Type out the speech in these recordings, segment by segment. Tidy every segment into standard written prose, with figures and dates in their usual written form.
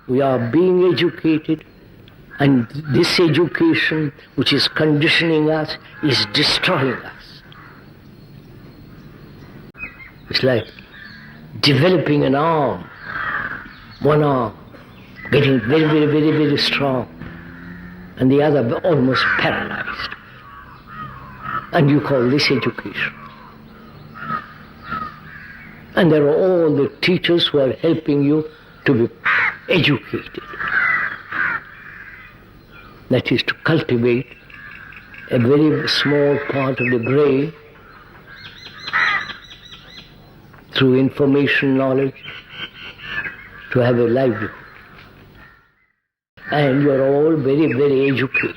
We are being educated, and this education which is conditioning us is destroying us. It's like developing an arm, one arm, getting very, very, very, very strong, and the other almost paralyzed. And you call this education. And there are all the teachers who are helping you to be educated. That is to cultivate a very small part of the brain through information knowledge to have a livelihood. And you are all very, very educated.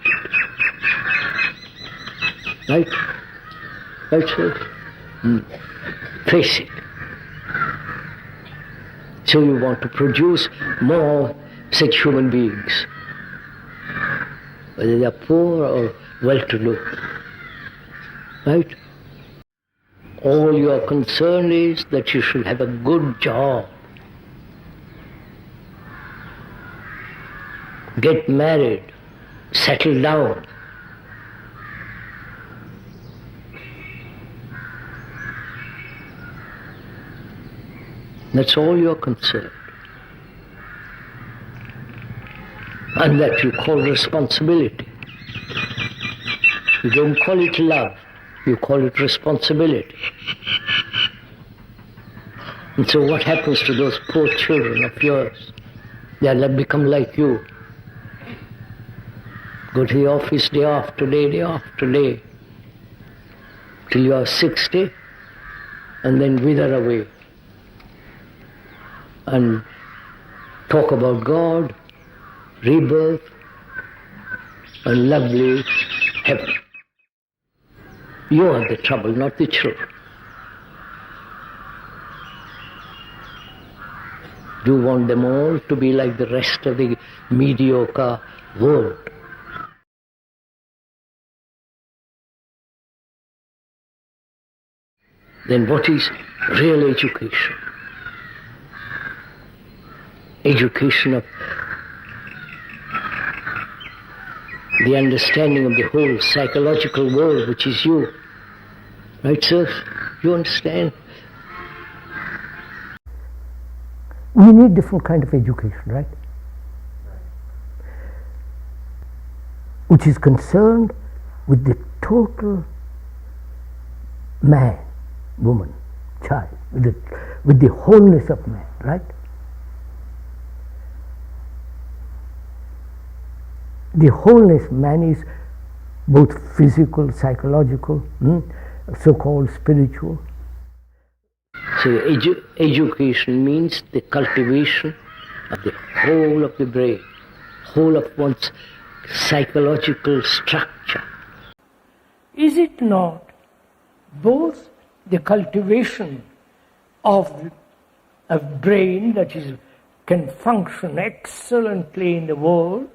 Right? Right, sir? Face it. So you want to produce more such human beings, whether they are poor or well-to-do. Right? All your concern is that you should have a good job. Get married, settle down. That's all you're concerned. And that you call responsibility. You don't call it love, you call it responsibility. And so what happens to those poor children of yours? They become like you. Go to the office day after day, till you are 60, and then wither away. And talk about God, rebirth, and lovely heaven. You are the trouble, not the children. You want them all to be like the rest of the mediocre world. Then what is real education? Education of the understanding of the whole psychological world, which is you. Right, sir? You understand? We need different kind of education, right? Which is concerned with the total man, woman, child, with the wholeness of man, right? The wholeness man is both physical, psychological, so-called spiritual. So education means the cultivation of the whole of the brain, whole of one's psychological structure. Is it not both the cultivation of a brain that can function excellently in the world,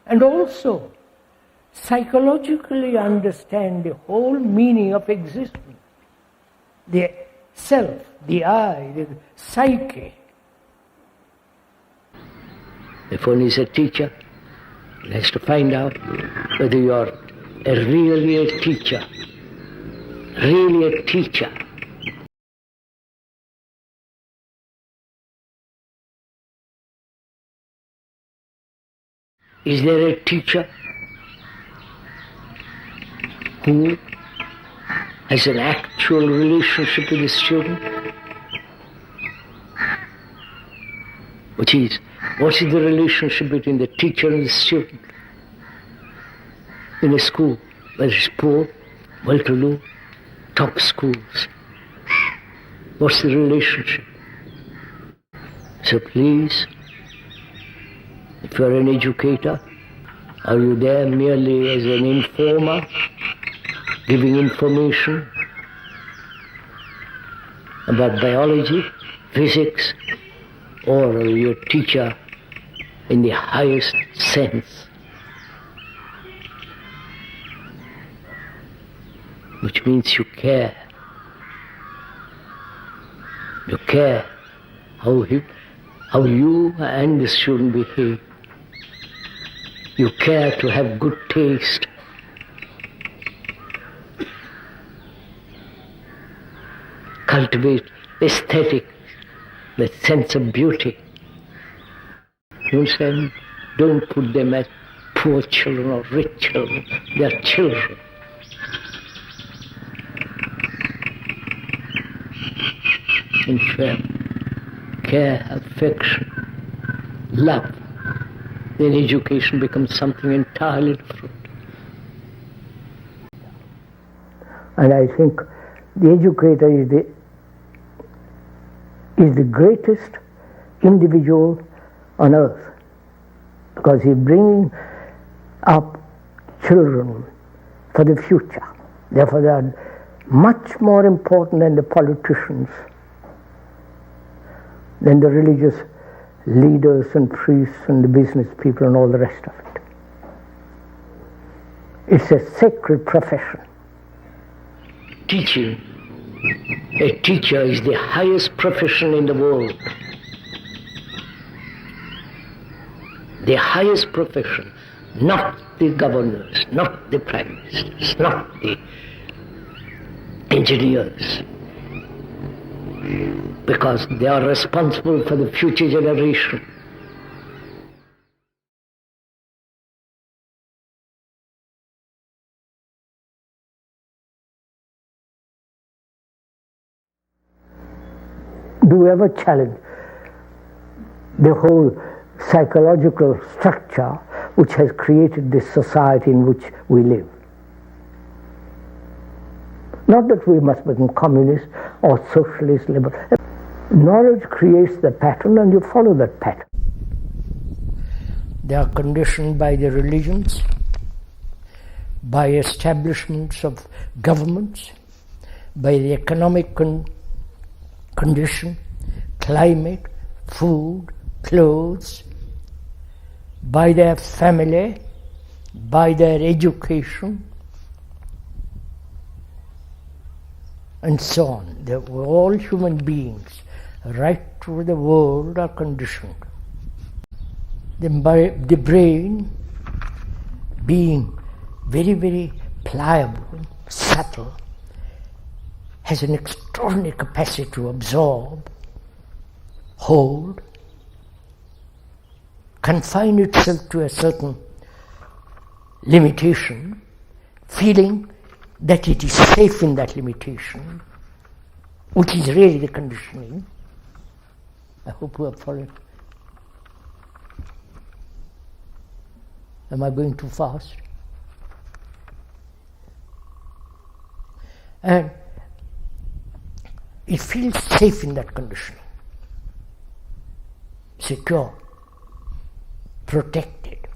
and also psychologically understand the whole meaning of existence, the self, the I, the psyche? If one is a teacher, he has to find out whether you are really a teacher, really a teacher. Is there a teacher who has an actual relationship with the student? What is the relationship between the teacher and the student? In a school, whether it's poor, well-to-do, top schools. What's the relationship? So please, if you are an educator, are you there merely as an informer, giving information about biology, physics, or are you a teacher in the highest sense? Which means you care. You care how you and the student behave. You care to have good taste. Cultivate aesthetic, the sense of beauty. You understand? Don't put them as poor children or rich children. They are children. In care, affection, love. Then education becomes something entirely different. And I think the educator is the greatest individual on earth, because he's bringing up children for the future. Therefore, they are much more important than the politicians, than the religious leaders and priests and the business people and all the rest of it. It's a sacred profession. Teaching. A teacher is the highest profession in the world. The highest profession, not the governors, not the prime ministers, not the engineers, because they are responsible for the future generation. Do you ever challenge the whole psychological structure which has created this society in which we live? Not that we must become communist or socialist, liberal. Knowledge creates the pattern and you follow that pattern. They are conditioned by the religions, by establishments of governments, by the economic condition, climate, food, clothes, by their family, by their education, and so on. All human beings, right through the world, are conditioned. The brain, being very, very pliable, subtle, has an extraordinary capacity to absorb, hold, confine itself to a certain limitation, feeling that it is safe in that limitation, which is really the conditioning. I hope you have followed. Am I going too fast? And it feels safe in that condition, secure, protected.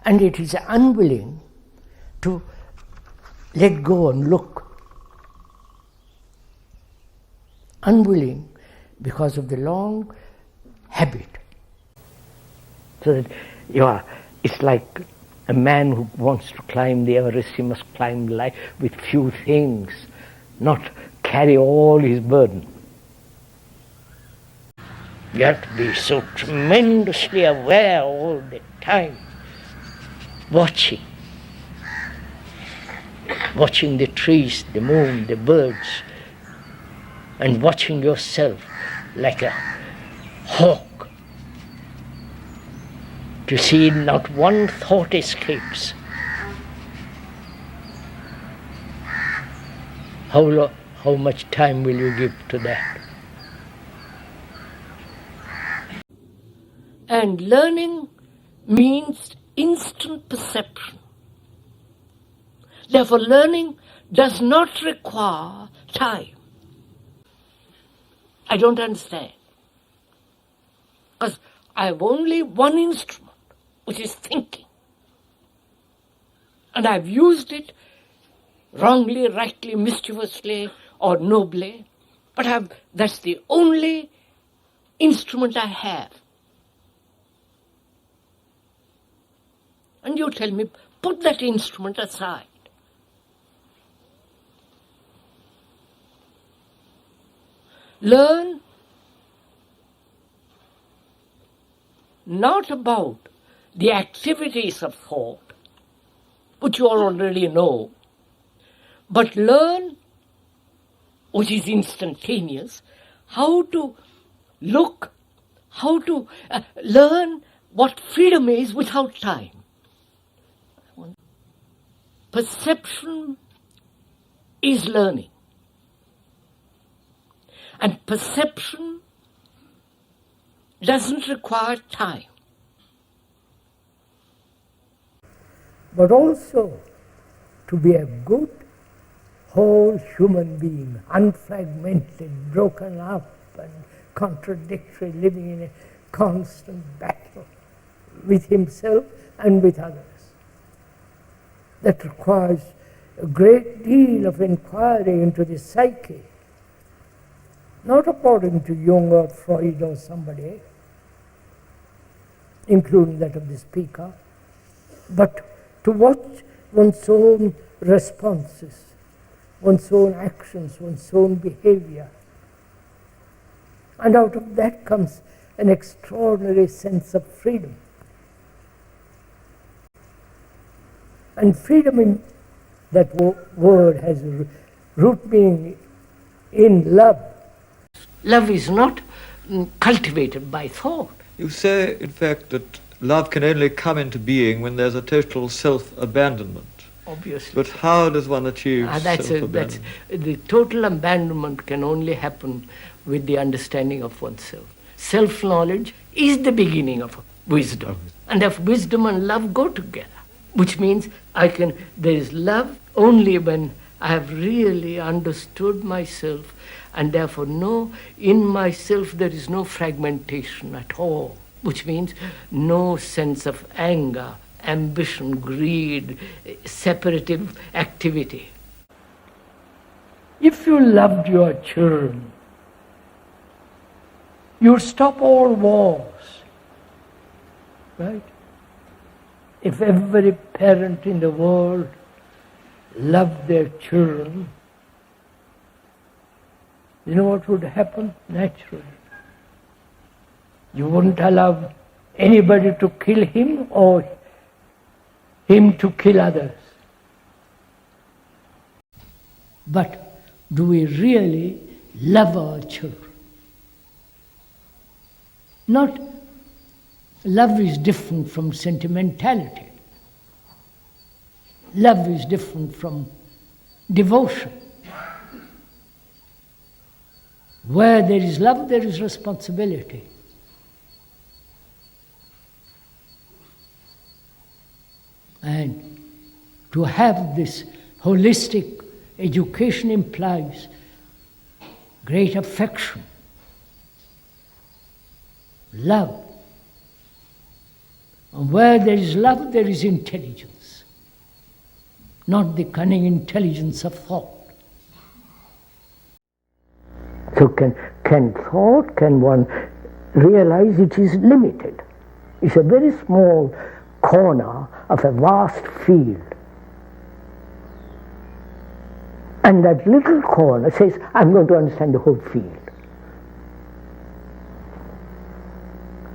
And it is unwilling to let go and look. Unwilling because of the long habit. So that it's like a man who wants to climb the Everest, he must climb life with few things, not carry all his burden. You have to be so tremendously aware all the time, watching the trees, the moon, the birds, and watching yourself like a hawk, to see not one thought escapes. How much time will you give to that? And learning means instant perception. Therefore, learning does not require time. I don't understand. Because I have only one instrument, which is thinking. And I've used it wrongly, rightly, mischievously, or nobly. But that's the only instrument I have. And you tell me, put that instrument aside. Learn not about the activities of thought, which you all already know, but learn, which is instantaneous, how to look, how to learn what freedom is without time. Perception is learning. And perception doesn't require time. But also to be a good, whole human being, unfragmented, broken up and contradictory, living in a constant battle with himself and with others. That requires a great deal of inquiry into the psyche, not according to Jung or Freud or somebody, including that of the speaker, but to watch one's own responses, one's own actions, one's own behavior. And out of that comes an extraordinary sense of freedom. And freedom in that word has a root meaning in love. Love is not cultivated by thought. You say, in fact, that love can only come into being when there's a total self-abandonment. Obviously. But how does one achieve self-abandonment? The total abandonment can only happen with the understanding of oneself. Self-knowledge is the beginning of wisdom. And if wisdom and love go together, which means there is love only when I have really understood myself, and therefore know in myself there is no fragmentation at all, which means no sense of anger, ambition, greed, separative activity. If you loved your children, you'd stop all wars, right? If every parent in the world loved their children, you know what would happen? Naturally. You wouldn't allow anybody to kill him or him to kill others. But do we really love our children? Not love is different from sentimentality. Love is different from devotion. Where there is love, there is responsibility. And to have this holistic education implies great affection, love. And where there is love, there is intelligence, not the cunning intelligence of thought. So can one realize it is limited? It's a very small corner of a vast field. And that little corner says, I'm going to understand the whole field.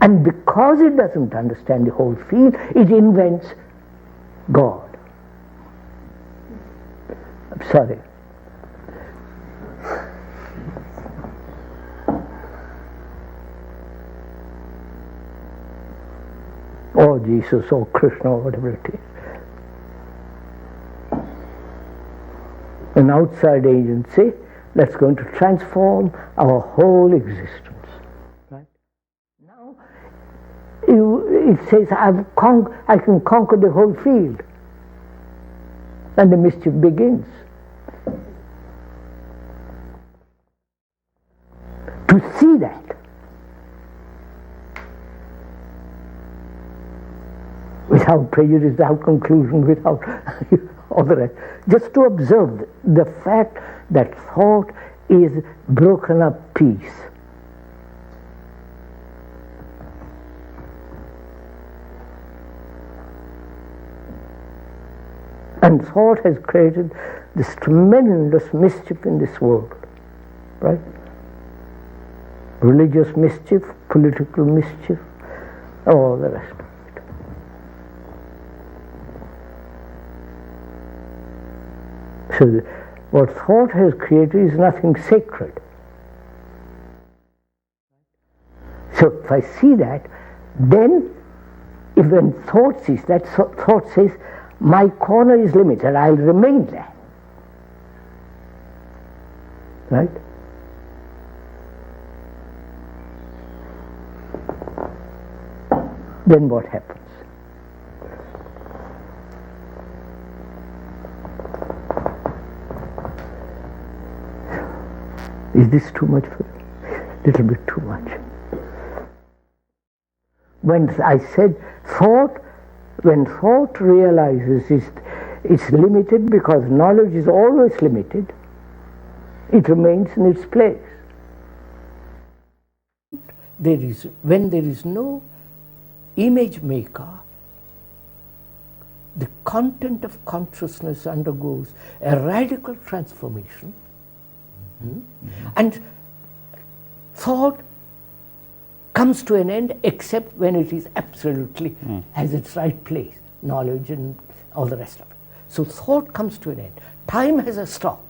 And because it doesn't understand the whole field, it invents God. I'm sorry. Or Jesus or Krishna or whatever it is. An outside agency that's going to transform our whole existence. Right? Now, it says, I can conquer the whole field. And the mischief begins. To see that, without prejudice, without conclusion, without all the rest. Just to observe the fact that thought is broken up piece. And thought has created this tremendous mischief in this world, right? Religious mischief, political mischief, all the rest of it. So what thought has created is nothing sacred. So if I see that, then if when thought sees that, thought says, my corner is limited, I'll remain there. Right? Then what happens? Is this too much for you? Little bit too much. When I said thought, when thought realizes it's limited, because knowledge is always limited, it remains in its place. When there is no image maker, the content of consciousness undergoes a radical transformation, and thought comes to an end except when it is absolutely has its right place, knowledge and all the rest of it. So thought comes to an end. Time has a stop.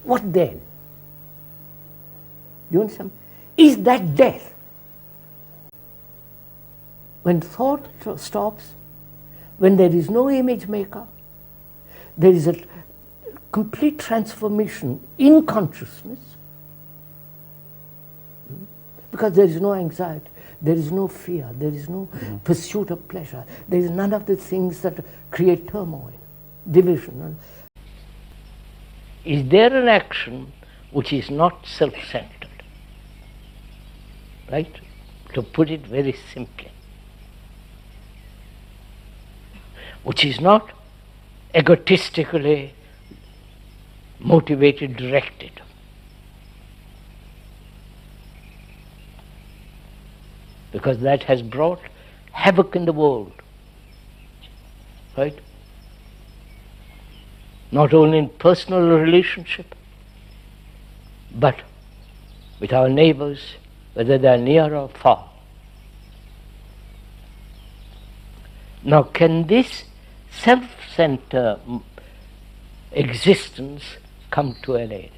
What then? Do you understand? Is that death? When thought stops, when there is no image maker, there is a complete transformation in consciousness, because there is no anxiety, there is no fear, there is no pursuit of pleasure, there is none of the things that create turmoil, division. Is there an action which is not self-centered? Right? To put it very simply. Which is not egotistically motivated, directed. Because that has brought havoc in the world. Right? Not only in personal relationship, but with our neighbors, whether they are near or far. Now, can this self-centered existence come to an end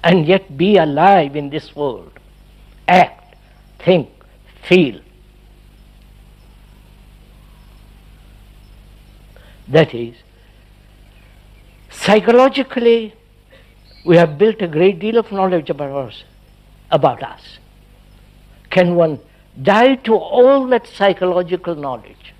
and yet be alive in this world, act, think, feel? That is, psychologically, we have built a great deal of knowledge about us. Can one die to all that psychological knowledge